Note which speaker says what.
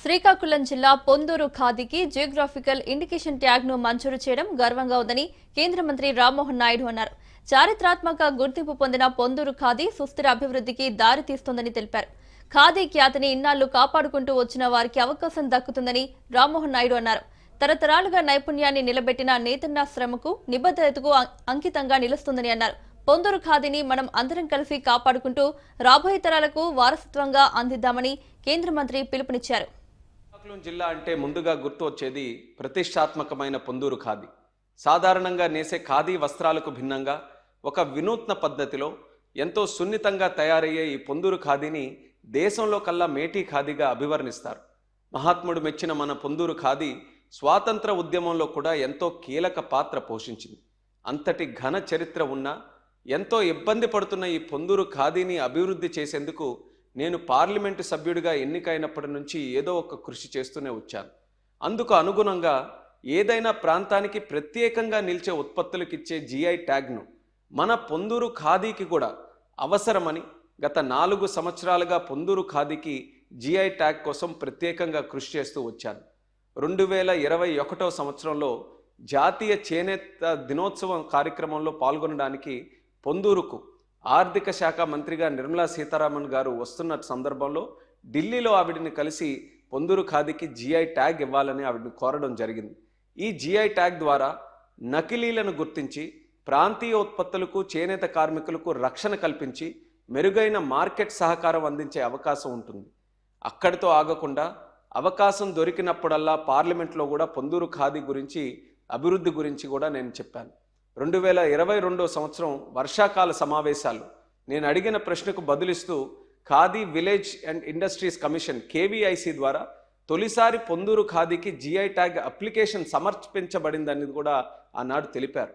Speaker 1: శ్రీకాకుళం జిల్లా Ponduru ఖాదీకి geographical indication ట్యాగ్ను మంజూరు చేయడం గర్వంగా ఉందని కేంద్ర మంత్రి రామ్మోహన్ నాయుడు అన్నారు. చారిత్రాత్మక గుర్తింపు పొందిన పొందూరు ఖాదీ సుస్థిర అభివృద్ధికి దారి తీస్తోందని తెలిపారు. ఖాదీ ఖ్యాతిని ఇన్నాళ్లు కాపాడుకుంటూ వచ్చిన వారికి అవకాశం దక్కుతుందని రామ్మోహన్ నాయుడు అన్నారు. తరతరాలుగా నైపుణ్యాన్ని నిలబెట్టిన నేతన్న శ్రమకు నిబద్ధతకు అంకితంగా నిలుస్తుందని అన్నారు. పొందూరు ఖాదీని మనం అందరం కలిసి కాపాడుకుంటూ రాబోయే తరాలకు వారసత్వంగా అందిద్దామని కేంద్ర మంత్రి పిలుపునిచ్చారు.
Speaker 2: శ్రీకాకుళం జిల్లా అంటే ముందుగా గుర్తు వచ్చేది ప్రతిష్టాత్మకమైన పొందూరు ఖాదీ. సాధారణంగా నేసే ఖాదీ వస్త్రాలకు భిన్నంగా ఒక వినూత్న పద్ధతిలో ఎంతో సున్నితంగా తయారయ్యే ఈ పొందూరు ఖాదీని దేశంలో కల్లా మేటీ ఖాదీగా అభివర్ణిస్తారు. మహాత్ముడు మెచ్చిన మన పొందూరు ఖాదీ స్వాతంత్ర ఉద్యమంలో కూడా ఎంతో కీలక పాత్ర పోషించింది. అంతటి ఘన చరిత్ర ఉన్న ఎంతో ఇబ్బంది పడుతున్న ఈ పొందూరు ఖాదీని అభివృద్ధి చేసేందుకు నేను పార్లమెంటు సభ్యుడిగా ఎన్నికైనప్పటి నుంచి ఏదో ఒక కృషి చేస్తూనే వచ్చాను. అందుకు అనుగుణంగా ఏదైనా ప్రాంతానికి ప్రత్యేకంగా నిలిచే ఉత్పత్తులకు ఇచ్చే జిఐ ట్యాగ్ను మన పొందూరు ఖాదీకి కూడా అవసరమని గత 4 సంవత్సరాలుగా పొందూరు ఖాదీకి జిఐ ట్యాగ్ కోసం ప్రత్యేకంగా కృషి చేస్తూ వచ్చాను. 2021 సంవత్సరంలో జాతీయ చేనేత దినోత్సవం కార్యక్రమంలో పాల్గొనడానికి పొందూరుకు ఆర్థిక శాఖ మంత్రిగా నిర్మలా సీతారామన్ గారు వస్తున్న సందర్భంలో ఢిల్లీలో ఆవిడని కలిసి పొందూరు ఖాదీకి జిఐ ట్యాగ్ ఇవ్వాలని ఆవిడని కోరడం జరిగింది. ఈ జిఐ ట్యాగ్ ద్వారా నకిలీలను గుర్తించి ప్రాంతీయ ఉత్పత్తులకు చేనేత కార్మికులకు రక్షణ కల్పించి మెరుగైన మార్కెట్ సహకారం అందించే అవకాశం ఉంటుంది. అక్కడితో ఆగకుండా అవకాశం దొరికినప్పుడల్లా పార్లమెంట్లో కూడా పొందూరు ఖాదీ గురించి అభివృద్ధి గురించి కూడా నేను చెప్పాను. 2022 సంవత్సరం వర్షాకాల సమావేశాలు నేను అడిగిన ప్రశ్నకు బదులిస్తూ Khadi village and industries commission KVIC ద్వారా తొలిసారి పొందూరు ఖాదీకి జిఐ ట్యాగ్ అప్లికేషన్ సమర్పించబడిందని కూడా ఆనాడు తెలిపారు.